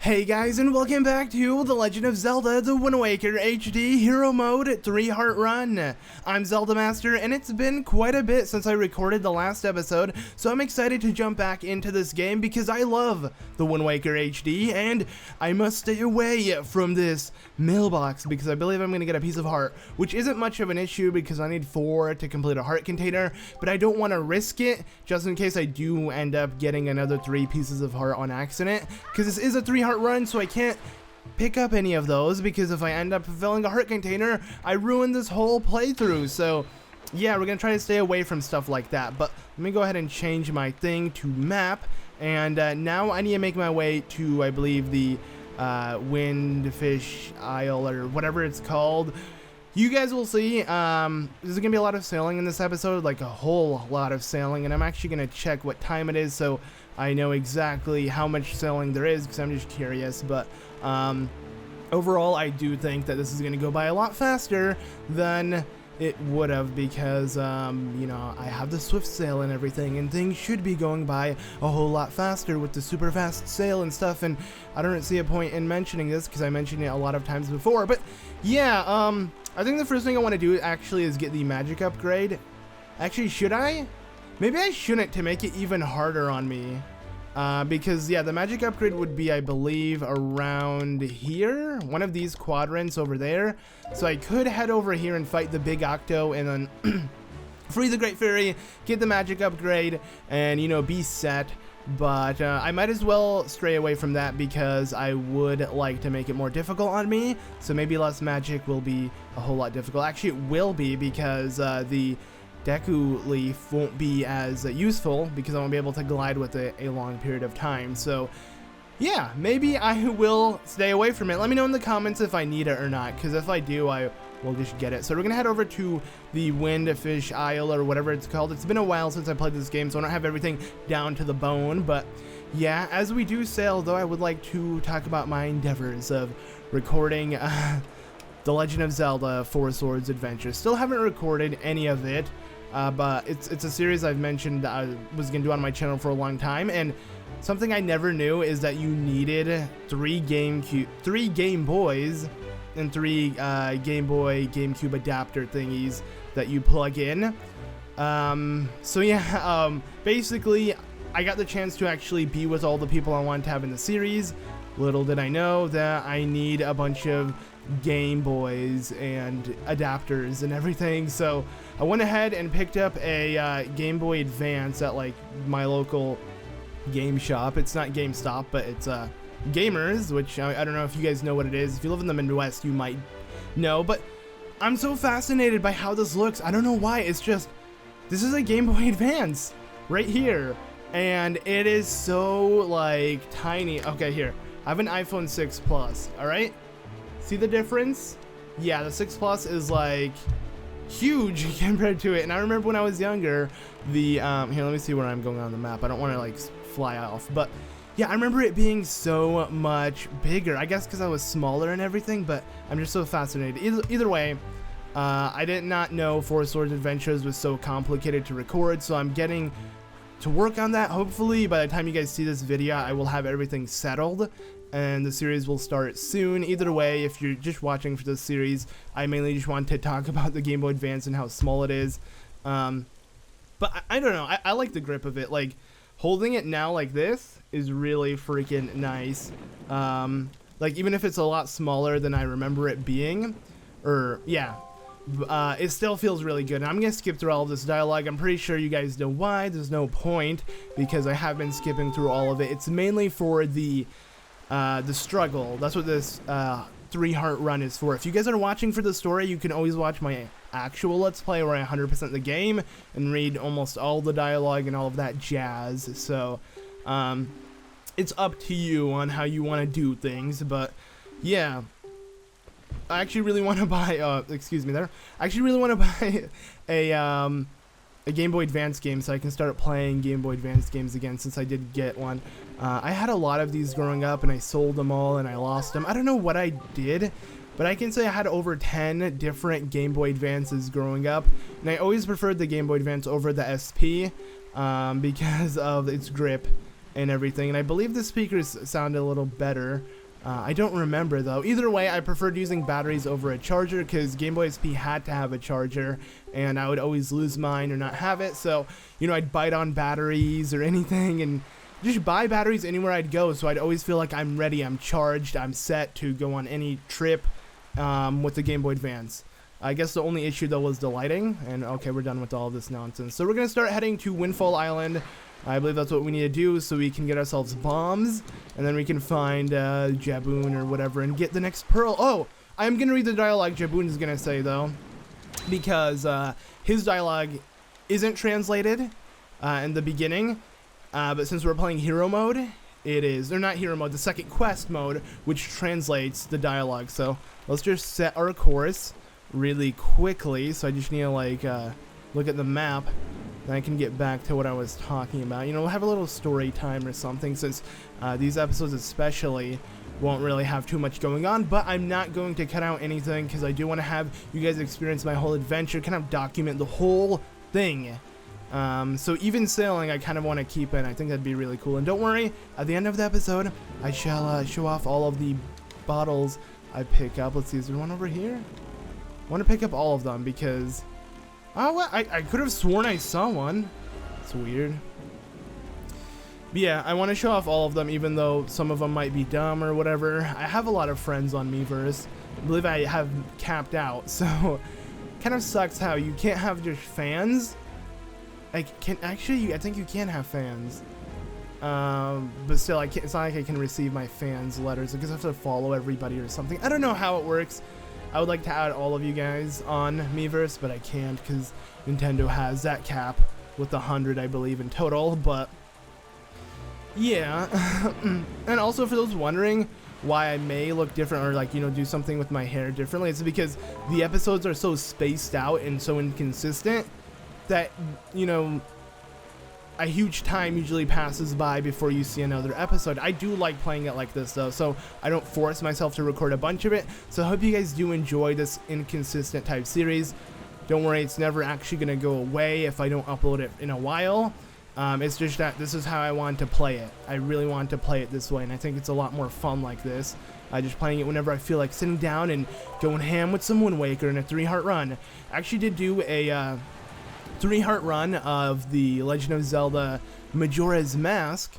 Hey guys, and welcome back to The Legend of Zelda The Wind Waker HD Hero Mode 3-Heart Run. I'm ZeldaMaster, and it's been quite a bit since I recorded the last episode, so I'm excited to jump back into this game because I love The Wind Waker HD, and I must stay away from this mailbox because I believe I'm going to get a piece of heart, which isn't much of an issue because I need 4 to complete a heart container, but I don't want to risk it just in case I do end up getting another 3 pieces of heart on accident, because this is a 3-heart run, so I can't pick up any of those because if I end up fulfilling a heart container, I ruin this whole playthrough. So yeah, we're gonna try to stay away from stuff like that. But let me go ahead and change my thing to map, and now I need to make my way to, I believe, the Windfish Isle or whatever it's called. You guys will see. There's gonna be a lot of sailing in this episode, like a whole lot of sailing, and I'm actually gonna check what time it is so I know exactly how much sailing there is because I'm just curious. But overall, I do think that this is gonna go by a lot faster than it would have because you know, I have the swift sail and everything, and things should be going by a whole lot faster with the super fast sail and stuff. And I don't see a point in mentioning this because I mentioned it a lot of times before. But yeah, I think the first thing I want to do actually is get the magic upgrade. Actually, should I? Maybe I shouldn't, to make it even harder on me. Because yeah, the magic upgrade would be, I believe, around here, one of these quadrants over there. So I could head over here and fight the big Octo and then free the Great Fairy, get the magic upgrade, and, you know, be set. But I might as well stray away from that because I would like to make it more difficult on me. So maybe less magic will be a whole lot difficult. Actually, it will be because the Deku Leaf won't be as useful because I won't be able to glide with it a long period of time. So yeah, maybe I will stay away from it. Let me know in the comments if I need it or not, because if I do, I will just get it. So we're gonna head over to the Windfish Isle or whatever it's called. It's been a while since I played this game, so I don't have everything down to the bone. But yeah, as we do sail, though, I would like to talk about my endeavors of recording The Legend of Zelda 4 Swords Adventure. Still haven't recorded any of it. But it's a series I've mentioned I was going to do on my channel for a long time, and something I never knew is that you needed 3 Game Boys and 3 Game Boy, GameCube adapter thingies that you plug in. So yeah, basically I got the chance to actually be with all the people I wanted to have in the series. Little did I know that I need a bunch of Game Boys and adapters and everything, so I went ahead and picked up a Game Boy Advance at like my local game shop. It's not GameStop, but it's Gamers, which I don't know if you guys know what it is. If you live in the Midwest, you might know, but I'm so fascinated by how this looks. I don't know why. It's just, this is a Game Boy Advance right here, and it is so like tiny. Okay, here, I have an iPhone 6 Plus, all right? See the difference? Yeah, the 6 Plus is like huge compared to it. And I remember when I was younger, the here, let me see where I'm going on the map. I don't want to like fly off, but yeah, I remember it being so much bigger. I guess because I was smaller and everything, but I'm just so fascinated. Either way, I did not know 4 Swords Adventures was so complicated to record, so I'm getting to work on that. Hopefully by the time you guys see this video, I will have everything settled and the series will start soon. Either way, if you're just watching for this series, I mainly just want to talk about the Game Boy Advance and how small it is. But I don't know, I like the grip of it. Like, holding it now like this is really freaking nice. Like, even if it's a lot smaller than I remember it being, or yeah, it still feels really good. And I'm gonna skip through all of this dialogue. I'm pretty sure you guys know why. There's no point because I have been skipping through all of it. It's mainly for the struggle. That's what this 3-heart run is for. If you guys are watching for the story, you can always watch my actual Let's Play where I 100% the game and read almost all the dialogue and all of that jazz. So it's up to you on how you want to do things. But yeah, I actually really want to buy excuse me there. I actually really want to buy a Game Boy Advance game so I can start playing Game Boy Advance games again, since I did get one. I had a lot of these growing up and I sold them all and I lost them. I don't know what I did, but I can say I had over 10 different Game Boy Advances growing up, and I always preferred the Game Boy Advance over the SP because of its grip and everything. And I believe the speakers sounded a little better. I don't remember though. Either way, I preferred using batteries over a charger because Game Boy SP had to have a charger, and I would always lose mine or not have it. So, you know, I'd bite on batteries or anything and just buy batteries anywhere I'd go. So I'd always feel like I'm ready, I'm charged, I'm set to go on any trip with the Game Boy Advance. I guess the only issue though was the lighting, and okay, we're done with all of this nonsense. So we're gonna start heading to Windfall Island. I believe that's what we need to do so we can get ourselves bombs, and then we can find Jaboon or whatever and get the next pearl. Oh, I'm gonna read the dialogue Jaboon is gonna say though, because his dialogue isn't translated in the beginning, but since we're playing hero mode, it is, or not hero mode, the second quest mode, which translates the dialogue. So let's just set our course really quickly. So I just need to like look at the map. Then I can get back to what I was talking about. You know, we'll have a little story time or something, since these episodes especially won't really have too much going on, but I'm not going to cut out anything because I do want to have you guys experience my whole adventure, kind of document the whole thing. So even sailing, I kind of want to keep in. I think that'd be really cool. And don't worry, at the end of the episode, I shall show off all of the bottles I pick up. Let's see, is there one over here? I want to pick up all of them because... Oh, well, I could have sworn I saw one. It's weird. But yeah, I want to show off all of them, even though some of them might be dumb or whatever. I have a lot of friends on Miiverse. I believe I have capped out, so kind of sucks how you can't have just fans. I think you can have fans. But still, it's not like I can receive my fans' letters. I guess I have to follow everybody or something. I don't know how it works. I would like to add all of you guys on Miiverse, but I can't because Nintendo has that cap with 100, I believe, in total. But yeah, and also for those wondering why I may look different or like, you know, do something with my hair differently, it's because the episodes are so spaced out and so inconsistent that, you know, a huge time usually passes by before you see another episode. I do like playing it like this though, so I don't force myself to record a bunch of it. So I hope you guys do enjoy this inconsistent type series. Don't worry, it's never actually going to go away if I don't upload it in a while. It's just that this is how I want to play it. I really want to play it this way, and I think it's a lot more fun like this. Just playing it whenever I feel like sitting down and going ham with some Wind Waker and a 3-heart run. I actually did do a 3-heart run of the Legend of Zelda Majora's Mask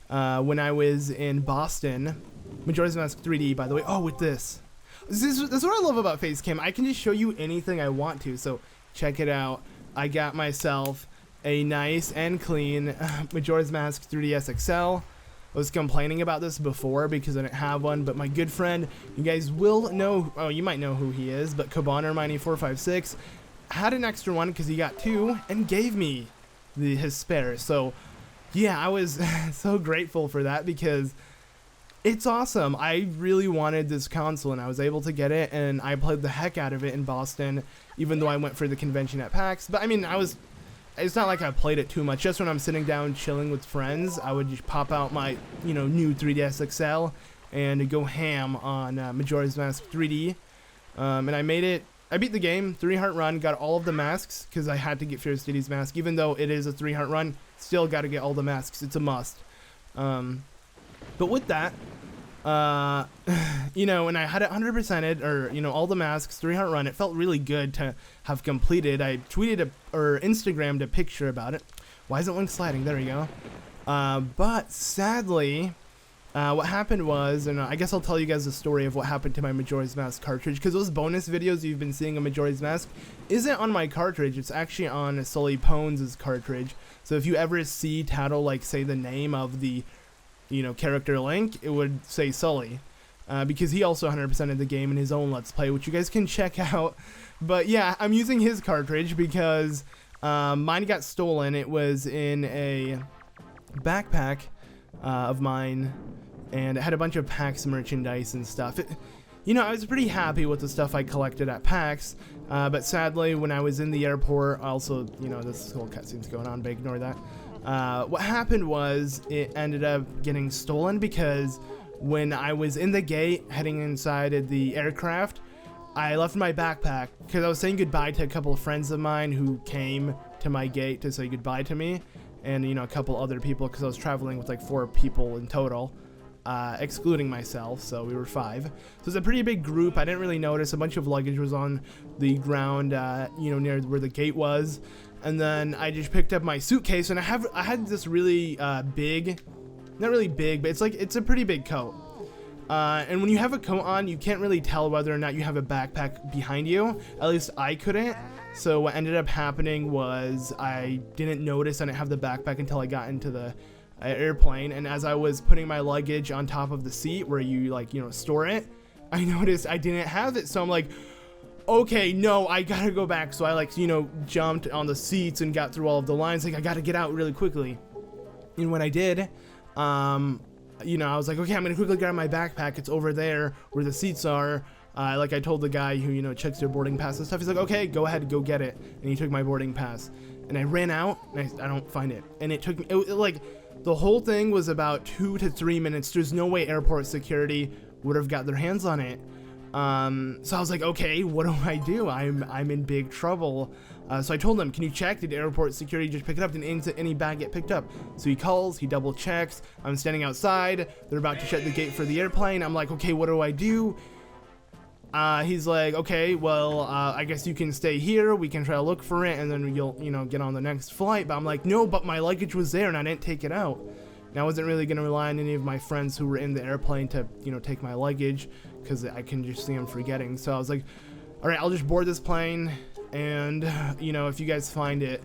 when I was in Boston. Majora's Mask 3D, by the way. Oh, with this. This is what I love about Facecam. I can just show you anything I want to, so check it out. I got myself a nice and clean Majora's Mask 3DS XL. I was complaining about this before because I didn't have one, but my good friend, you guys will know, oh, you might know who he is, but Kobaner9456 had an extra one because he got 2 and gave me his spare. So yeah, I was so grateful for that because it's awesome. I really wanted this console and I was able to get it, and I played the heck out of it in Boston, even though I went for the convention at PAX. But I mean, it's not like I played it too much. Just when I'm sitting down chilling with friends, I would just pop out my, you know, new 3DS XL and go ham on Majora's Mask 3D. And I beat the game, 3-heart run, got all of the masks because I had to get Fierce Diddy's mask. Even though it is a 3-heart run, still got to get all the masks. It's a must. But with that, you know, when I had it 100%ed, or, you know, all the masks, 3-heart run, it felt really good to have completed. I tweeted or Instagrammed a picture about it. Why isn't Link sliding? There we go. But sadly, what happened was, and I guess I'll tell you guys the story of what happened to my Majora's Mask cartridge, because those bonus videos you've been seeing of Majora's Mask isn't on my cartridge. It's actually on Sully Pones' cartridge. So if you ever see Tattle, like, say the name of the, you know, character Link, it would say Sully, because he also 100%ed the game in his own Let's Play, which you guys can check out. But yeah, I'm using his cartridge because mine got stolen. It was in a backpack of mine, and it had a bunch of PAX merchandise and stuff. You know, I was pretty happy with the stuff I collected at PAX, but sadly, when I was in the airport, also, you know, this whole cutscene's going on, but ignore that. What happened was it ended up getting stolen because when I was in the gate heading inside the aircraft, I left my backpack because I was saying goodbye to a couple of friends of mine who came to my gate to say goodbye to me, and you know, a couple other people, because I was traveling with like 4 people in total, excluding myself, so we were 5. So it's a pretty big group. I didn't really notice. A bunch of luggage was on the ground, you know, near where the gate was, and then I just picked up my suitcase, and I had this really big, not really big, but it's a pretty big coat. And when you have a coat on, you can't really tell whether or not you have a backpack behind you. At least I couldn't. So what ended up happening was I didn't notice I didn't have the backpack until I got into the airplane. And as I was putting my luggage on top of the seat where you, like, you know, store it, I noticed I didn't have it. So I'm like, okay, no, I gotta go back. So I, like, you know, jumped on the seats and got through all of the lines. Like, I gotta get out really quickly. And when I did, you know, I was like, okay, I'm gonna quickly grab my backpack. It's over there where the seats are. Like I told the guy who, you know, checks your boarding pass and stuff. He's like, okay, go ahead, go get it. And he took my boarding pass. And I ran out, and I don't find it. And it took me, like, the whole thing was about 2 to 3 minutes. There's no way airport security would have got their hands on it. So I was like, okay, what do? I'm in big trouble. So I told him, can you check? Did airport security just pick it up? Did any bag get picked up? So he calls, he double checks. I'm standing outside. They're about to shut the gate for the airplane. I'm like, okay, what do? He's like, okay, well, I guess you can stay here. We can try to look for it, and then you'll, you know, get on the next flight. But I'm like, no, but my luggage was there, and I didn't take it out. And I wasn't really going to rely on any of my friends who were in the airplane to, you know, take my luggage, because I can just see them forgetting. So I was like, all right, I'll just board this plane, and, you know, if you guys find it,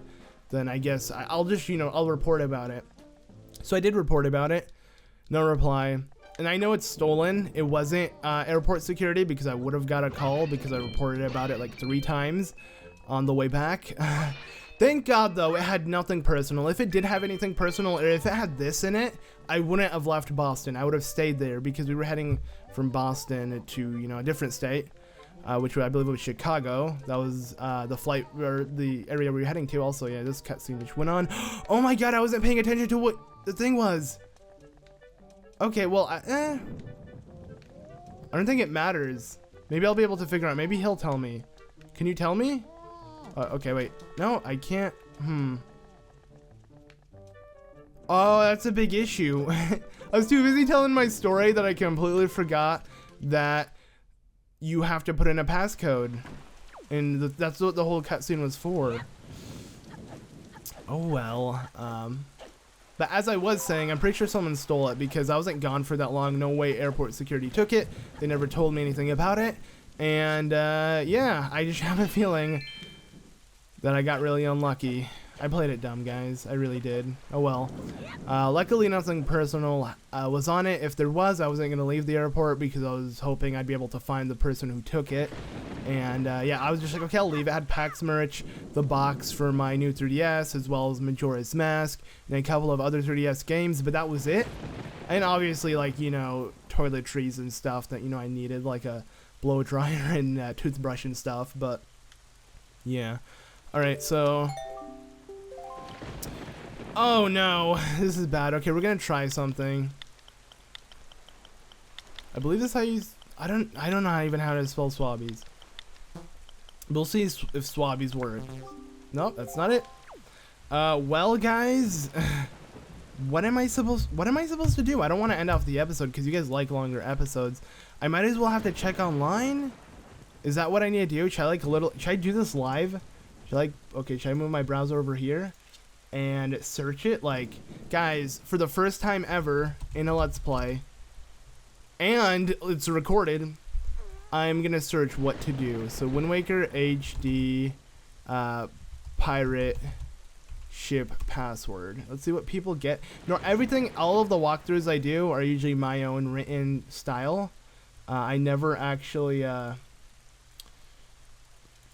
then I guess I'll just, you know, I'll report about it. So I did report about it. No reply. And I know it's stolen. It wasn't airport security, because I would have got a call, because I reported about it like 3 times on the way back. Thank God, though, it had nothing personal. If it did have anything personal, or if it had this in it, I wouldn't have left Boston. I would have stayed there, because we were heading from Boston to, you know, a different state, which I believe was Chicago. That was the flight, or the area we were heading to. Also, yeah, this cutscene just went on. Oh my God, I wasn't paying attention to what the thing was. Okay, well, I don't think it matters. Maybe I'll be able to figure out. Maybe he'll tell me. Can you tell me? Okay, wait. No, I can't. Oh, that's a big issue. I was too busy telling my story that I completely forgot that you have to put in a passcode. And that's what the whole cutscene was for. Oh, well. But as I was saying, I'm pretty sure someone stole it, because I wasn't gone for that long. No way airport security took it. They never told me anything about it. And, yeah, I just have a feeling that I got really unlucky. I played it dumb, guys. I really did. Oh, well. Luckily, nothing personal was on it. If there was, I wasn't going to leave the airport, because I was hoping I'd be able to find the person who took it. And, yeah, I was just like, okay, I'll leave it. I had PAX merch, the box for my new 3DS, as well as Majora's Mask, and a couple of other 3DS games, but that was it. And obviously, like, you know, toiletries and stuff that, you know, I needed, like a blow dryer and toothbrush and stuff, but, yeah. Alright, so... Oh no, this is bad. Okay, we're gonna try something. I believe this is how you... I don't know even how to spell swabbies. We'll see if swabbies work. Nope, that's not it. Well, guys, what am I supposed to do? I don't want to end off the episode, because you guys like longer episodes. I might as well have to check online. Is that what I need to do? Should I do this live? Should I move my browser over here and search it? Like, guys, for the first time ever in a Let's Play, and it's recorded, I'm gonna search what to do. So Wind Waker HD pirate ship password. Let's see what people get. You know, all of the walkthroughs I do are usually my own written style. I never actually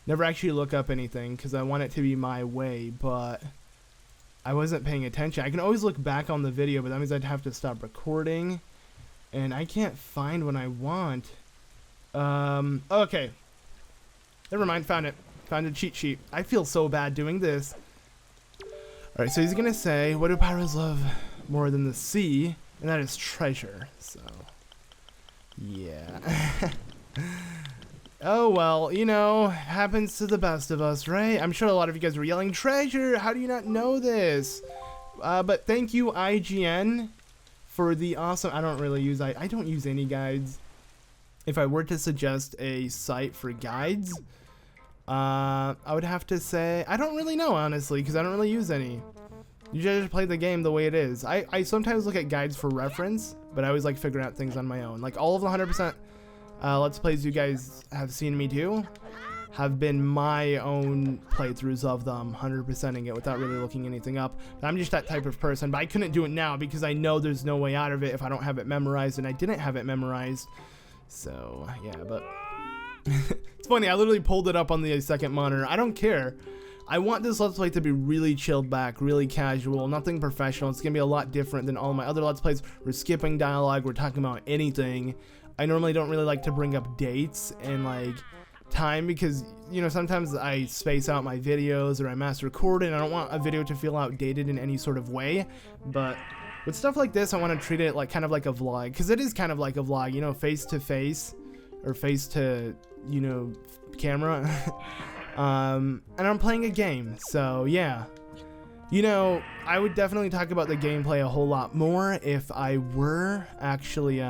look up anything, because I want it to be my way, but I wasn't paying attention. I can always look back on the video, but that means I'd have to stop recording, and I can't find what I want. Okay. Never mind, found it. Found a cheat sheet. I feel so bad doing this. Alright, so he's gonna say, what do pirates love more than the sea? And that is treasure, so... yeah. Oh, well, you know, happens to the best of us, right? I'm sure a lot of you guys were yelling, treasure! How do you not know this? But thank you, IGN, for the awesome. I don't really use I don't use any guides. If I were to suggest a site for guides, I would have to say I don't really know, honestly, because I don't really use any. You just play the game the way it is. I sometimes look at guides for reference, but I always like figuring out things on my own. Like all of the 100% Let's Plays you guys have seen me do have been my own playthroughs of them, 100%ing it without really looking anything up. I'm just that type of person, but I couldn't do it now because I know there's no way out of it if I don't have it memorized, and I didn't have it memorized. So yeah, but it's funny, I literally pulled it up on the second monitor. I don't care. I want this Let's Play to be really chilled back, really casual, nothing professional. It's gonna be a lot different than all my other Let's Plays. We're skipping dialogue, we're talking about anything. I normally don't really like to bring up dates and like time because, you know, sometimes I space out my videos or I mass record and I don't want a video to feel outdated in any sort of way. But with stuff like this, I want to treat it like kind of like a vlog, because it is kind of like a vlog, you know, face to face or face to, you know, camera. And I'm playing a game, so yeah. You know, I would definitely talk about the gameplay a whole lot more if I were actually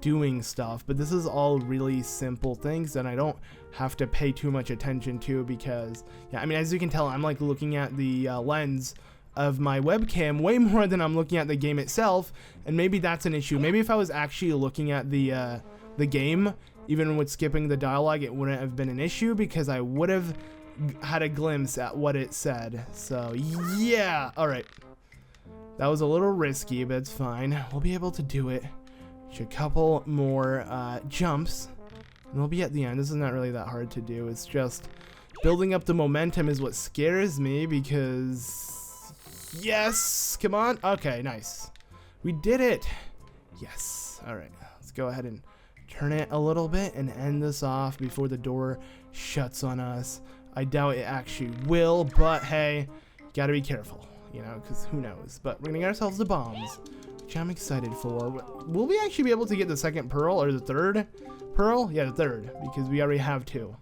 doing stuff, but this is all really simple things that I don't have to pay too much attention to because, yeah, I mean, as you can tell, I'm like looking at the lens of my webcam way more than I'm looking at the game itself, and maybe that's an issue. Maybe if I was actually looking at the game, even with skipping the dialogue, it wouldn't have been an issue because I would have had a glimpse at what it said. So yeah, all right, that was a little risky, but it's fine. We'll be able to do it. A couple more jumps and we'll be at the end. This is not really that hard to do. It's just building up the momentum is what scares me because yes, come on. Okay, nice, we did it. Yes, all right, let's go ahead and turn it a little bit and end this off before the door shuts on us. I doubt it actually will, but hey, gotta be careful, you know, because who knows. But we're gonna get ourselves the bombs, which I'm excited for. Will we actually be able to get the second pearl or the third pearl? Yeah, the third, because we already have two.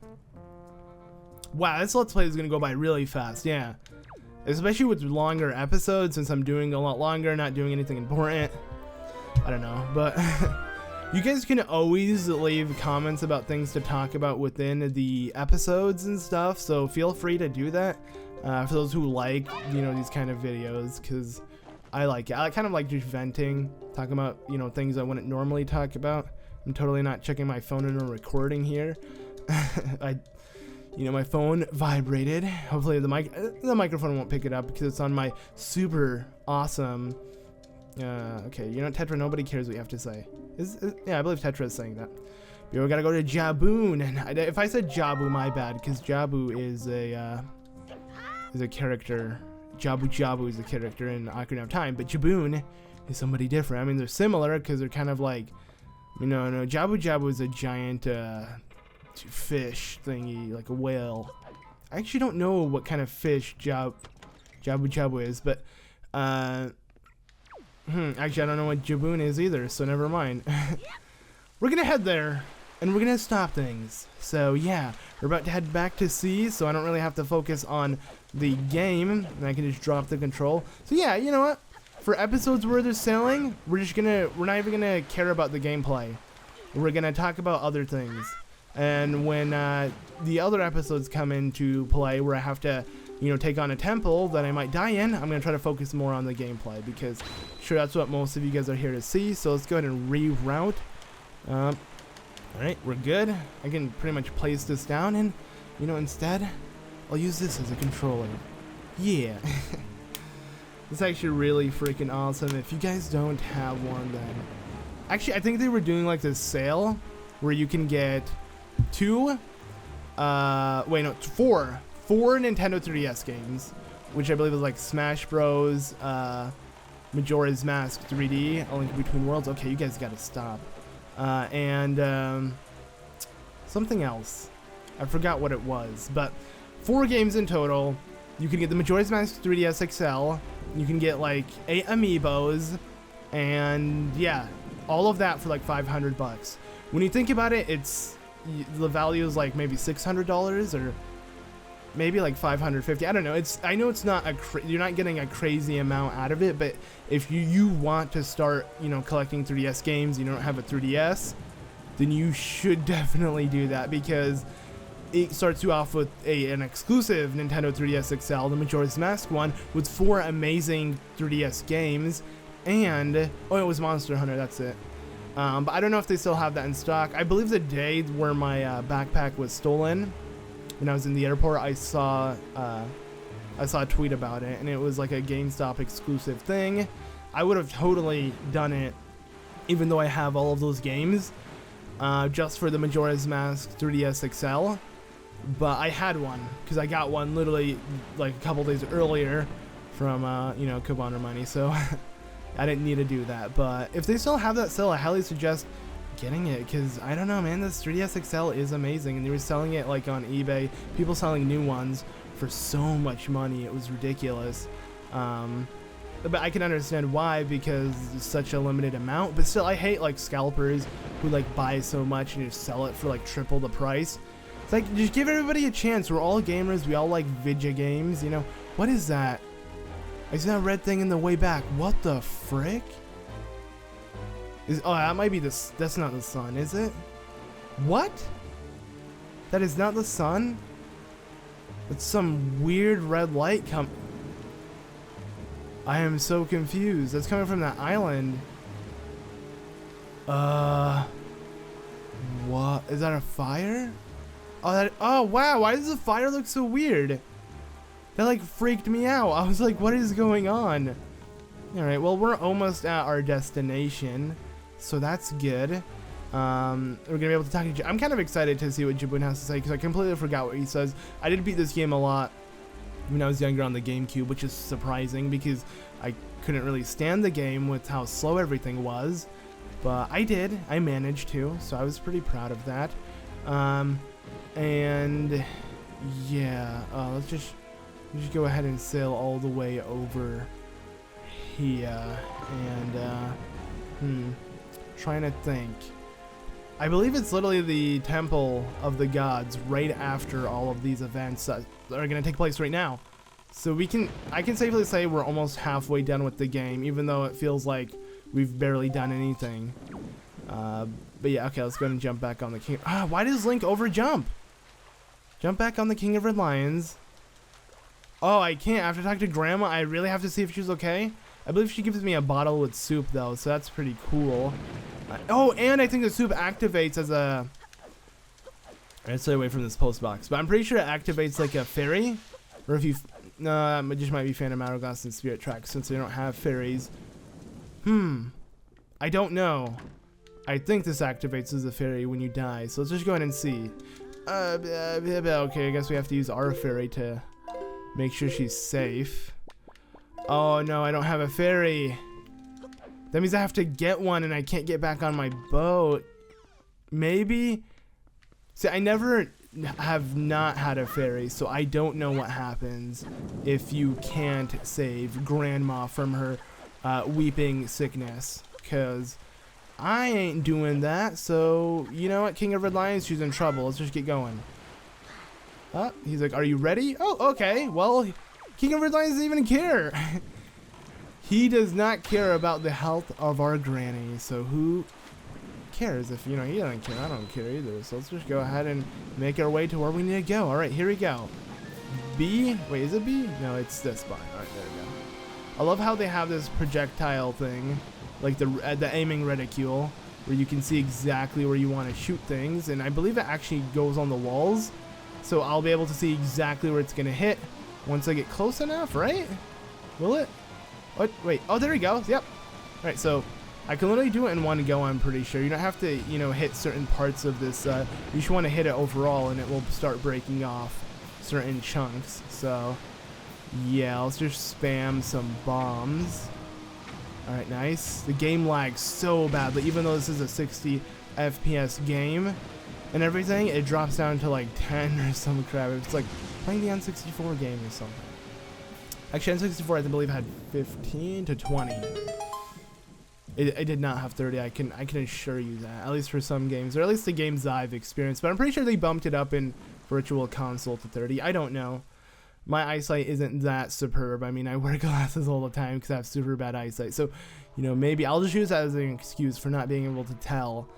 Wow, this Let's Play is gonna go by really fast, yeah. Especially with longer episodes, since I'm doing a lot longer, not doing anything important. I don't know, but you guys can always leave comments about things to talk about within the episodes and stuff, so feel free to do that. For those who like, you know, these kind of videos, because I like it. I kind of like just venting, talking about, you know, things I wouldn't normally talk about. I'm totally not checking my phone in a recording here. You know, my phone vibrated. Hopefully the microphone won't pick it up because it's on my super awesome. Okay, you know, Tetra, nobody cares what you have to say. Yeah, I believe Tetra is saying that. We gotta go to Jaboon, and if I said Jabu, my bad, because Jabu is a character. Jabu is a character in Ocarina of Time, but Jaboon is somebody different. I mean, they're similar because they're kind of like, you know, no, Jabu is a giant fish thingy, like a whale. I actually don't know what kind of fish Jabu is, but actually I don't know what Jaboon is either, so never mind. We're gonna head there and we're gonna stop things. So yeah, we're about to head back to sea, so I don't really have to focus on the game and I can just drop the control. So yeah, you know what, for episodes where there's sailing, we're not even gonna care about the gameplay. We're gonna talk about other things. And when the other episodes come into play where I have to, you know, take on a temple that I might die in, I'm gonna try to focus more on the gameplay because I'm sure that's what most of you guys are here to see. So let's go ahead and reroute. Alright, we're good. I can pretty much place this down, and you know, instead I'll use this as a controller. Yeah. It's actually really freaking awesome. If you guys don't have one, then actually I think they were doing like this sale where you can get four Nintendo 3DS games, which I believe is like Smash Bros, Majora's Mask 3D, A Link Between Worlds. Okay, you guys gotta stop. And something else. I forgot what it was, but 4 games in total. You can get the Majora's Mask 3DS XL. You can get like 8 amiibos, and yeah, all of that for like $500. When you think about it, the value is like maybe $600 or maybe like 550. I don't know. I know it's not you're not getting a crazy amount out of it, but if you want to start, you know, collecting 3DS games, you don't have a 3DS, then you should definitely do that, because it starts you off with an exclusive Nintendo 3DS XL, the Majora's Mask one, with 4 amazing 3DS games, and oh, it was Monster Hunter. That's it. But I don't know if they still have that in stock. I believe the day where my backpack was stolen, when I was in the airport, I saw a tweet about it, and it was like a GameStop exclusive thing. I would have totally done it, even though I have all of those games, just for the Majora's Mask 3DS XL. But I had one, because I got one literally like a couple days earlier from you know, coupon money, so I didn't need to do that. But if they still have that still, I highly suggest getting it, because I don't know, man, this 3DS XL is amazing, and they were selling it like on eBay, people selling new ones for so much money. It was ridiculous. But I can understand why, because it's such a limited amount. But still, I hate like scalpers who like buy so much and just sell it for like triple the price. It's like, just give everybody a chance. We're all gamers. We all like video games, you know. What is that? I see that red thing in the way back. What the frick? Oh, that might be this. That's not the sun, is it? What? That is not the sun? It's some weird red light I am so confused. That's coming from that island. What? Is that a fire? Oh, wow. Why does the fire look so weird? That like freaked me out. I was like, what is going on? Alright, well, we're almost at our destination, so that's good. We're gonna be able to talk to I'm kind of excited to see what Jabun has to say, because I completely forgot what he says. I did beat this game a lot when I was younger on the GameCube, which is surprising, because I couldn't really stand the game with how slow everything was. But I did. I managed to, so I was pretty proud of that. And yeah, let's just go ahead and sail all the way over here, and trying to think. I believe it's literally the Temple of the Gods right after all of these events that are going to take place right now. So I can safely say we're almost halfway done with the game, even though it feels like we've barely done anything. But yeah, okay, let's go ahead and jump back on the king. Why does Link over jump? Jump back on the King of Red Lions. Oh, I can't. I have to talk to Grandma. I really have to see if she's okay. I believe she gives me a bottle with soup, though, so that's pretty cool. Oh, and I think the soup activates as a... Let's stay away from this post box, but I'm pretty sure it activates like a fairy. Or if you... No, it just might be Phantom Hourglass and Spirit Tracks, since they don't have fairies. I don't know. I think this activates as a fairy when you die, so let's just go ahead and see. Okay, I guess we have to use our fairy to make sure she's safe. Oh no, I don't have a fairy. That means I have to get one, and I can't get back on my boat. Maybe? See, I never have not had a fairy, so I don't know what happens if you can't save Grandma from her weeping sickness, because I ain't doing that. So, you know what, King of Red Lions, she's in trouble. Let's just get going. He's like, are you ready? Oh, okay. Well, King of Red Lions doesn't even care. He does not care about the health of our granny. So who cares if, you know, he doesn't care. I don't care either. So let's just go ahead and make our way to where we need to go. All right, here we go. B. Wait, is it B? No, it's this spot. All right, there we go. I love how they have this projectile thing, like the aiming reticule, where you can see exactly where you want to shoot things. And I believe it actually goes on the walls. So I'll be able to see exactly where it's going to hit once I get close enough, right? Will it? What? Wait. Oh, there we go. Yep. All right, so I can literally do it in one go, I'm pretty sure. You don't have to, you know, hit certain parts of this. You just want to hit it overall, and it will start breaking off certain chunks. So, yeah, let's just spam some bombs. All right, nice. The game lags so badly. Even though this is a 60 FPS game and everything, it drops down to like 10 or some crap. It's like playing the N64 game or something. Actually, N64 I believe had 15 to 20. It did not have 30. I can assure you that, at least for some games, or at least the games I've experienced. But I'm pretty sure they bumped it up in Virtual Console to 30. I don't know. My eyesight isn't that superb. I mean, I wear glasses all the time because I have super bad eyesight. So, you know, maybe I'll just use that as an excuse for not being able to tell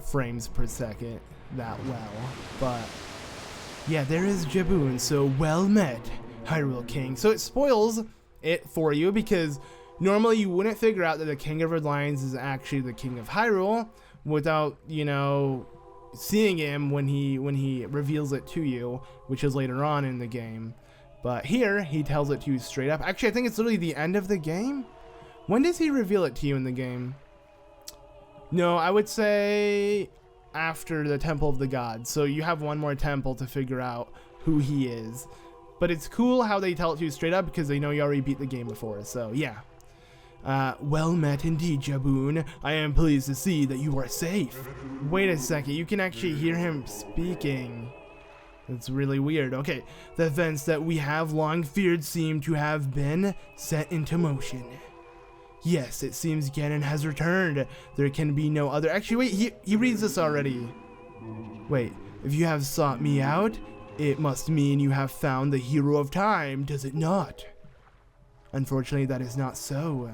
frames per second that well. But yeah, there is Jaboon. So well met, Hyrule King. So it spoils it for you because normally you wouldn't figure out that the King of Red Lions is actually the King of Hyrule without, you know, seeing him when he reveals it to you, which is later on in the game. But here he tells it to you straight up. Actually, I think it's literally the end of the game. When does he reveal it to you in the game? No, I would say after the Temple of the Gods. So you have one more temple to figure out who he is. But it's cool how they tell it to you straight up because they know you already beat the game before. So yeah. Well met indeed, Jaboon. I am pleased to see that you are safe. Wait a second, you can actually hear him speaking. It's really weird. Okay, the events that we have long feared seem to have been set into motion. Yes, it seems Ganon has returned. There can be no other. Actually, wait, he reads this already. Wait, if you have sought me out, it must mean you have found the hero of time, does it not? Unfortunately, that is not so.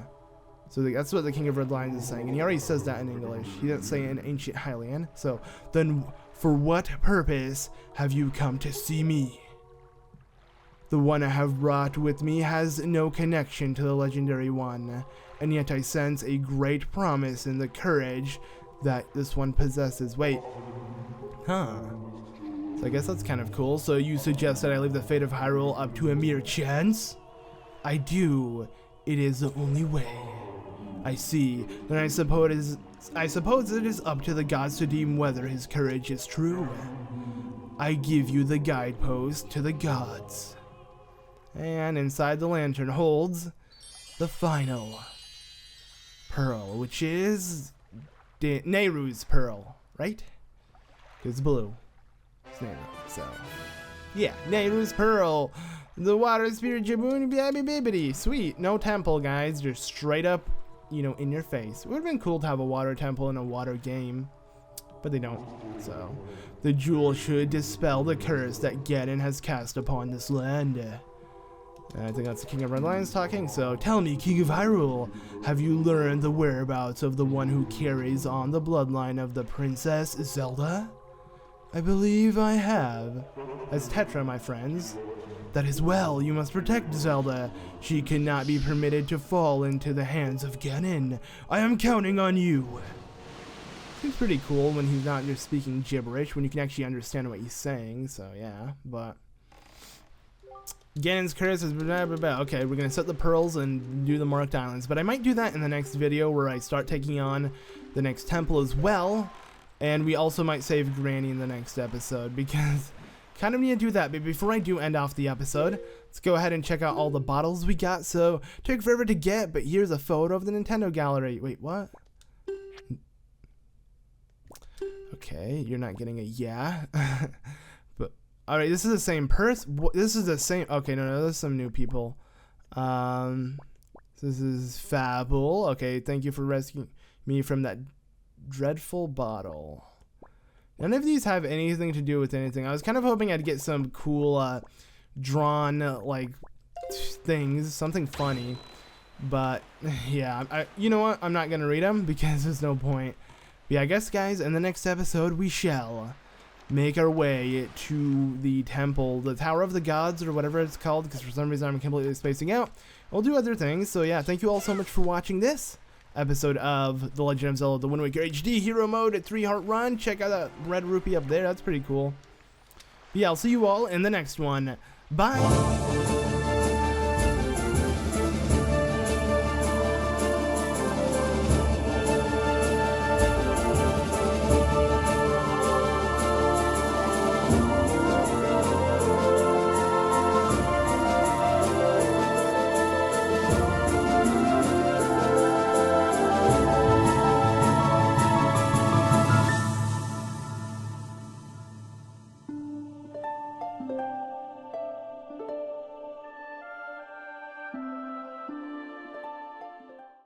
So that's what the King of Red Lions is saying, and he already says that in English. He didn't say it in Ancient Hylian. So then, for what purpose have you come to see me? The one I have brought with me has no connection to the legendary one, and yet I sense a great promise in the courage that this one possesses. Wait. Huh. So I guess that's kind of cool. So you suggest that I leave the fate of Hyrule up to a mere chance? I do. It is the only way. I see. Then I suppose it is up to the gods to deem whether his courage is true. I give you the guidepost to the gods. And inside the lantern holds the final pearl, which is Nehru's pearl, right? It's blue. It's Nehru, so yeah, Nehru's pearl. The water spirit Jaboon babby bibbity. Sweet. No temple, guys. Just straight up, you know, in your face. It would have been cool to have a water temple in a water game, but they don't. So the jewel should dispel the curse that Ganon has cast upon this land. I think that's the King of Red Lions talking. So tell me, King of Hyrule, have you learned the whereabouts of the one who carries on the bloodline of the Princess Zelda? I believe I have. As Tetra, my friends. That is well, you must protect Zelda. She cannot be permitted to fall into the hands of Ganon. I am counting on you. Seems pretty cool when he's not just speaking gibberish, when you can actually understand what he's saying, so yeah, but Ganon's curse is blah, blah, blah. Okay, we're gonna set the pearls and do the Marked Islands, but I might do that in the next video where I start taking on the next temple as well, and we also might save Granny in the next episode because kind of need to do that. But before I do end off the episode, let's go ahead and check out all the bottles we got. So took forever to get, but here's a photo of the Nintendo gallery. Wait, what? Okay, you're not getting a yeah. But all right, this is the same person. This is the same. Okay, no, there's some new people. This is Fable. Okay, thank you for rescuing me from that dreadful bottle. None of these have anything to do with anything. I was kind of hoping I'd get some cool drawn like things, something funny, but yeah, you know what, I'm not gonna read them because there's no point. But yeah, I guess guys, in the next episode we shall make our way to the temple, the Tower of the Gods or whatever it's called, because for some reason I'm completely spacing out. We'll do other things. So yeah, thank you all so much for watching this episode of The Legend of Zelda: The Wind Waker HD Hero Mode at 3-Heart Run. Check out that red rupee up there, that's pretty cool. But yeah, I'll see you all in the next one. Bye!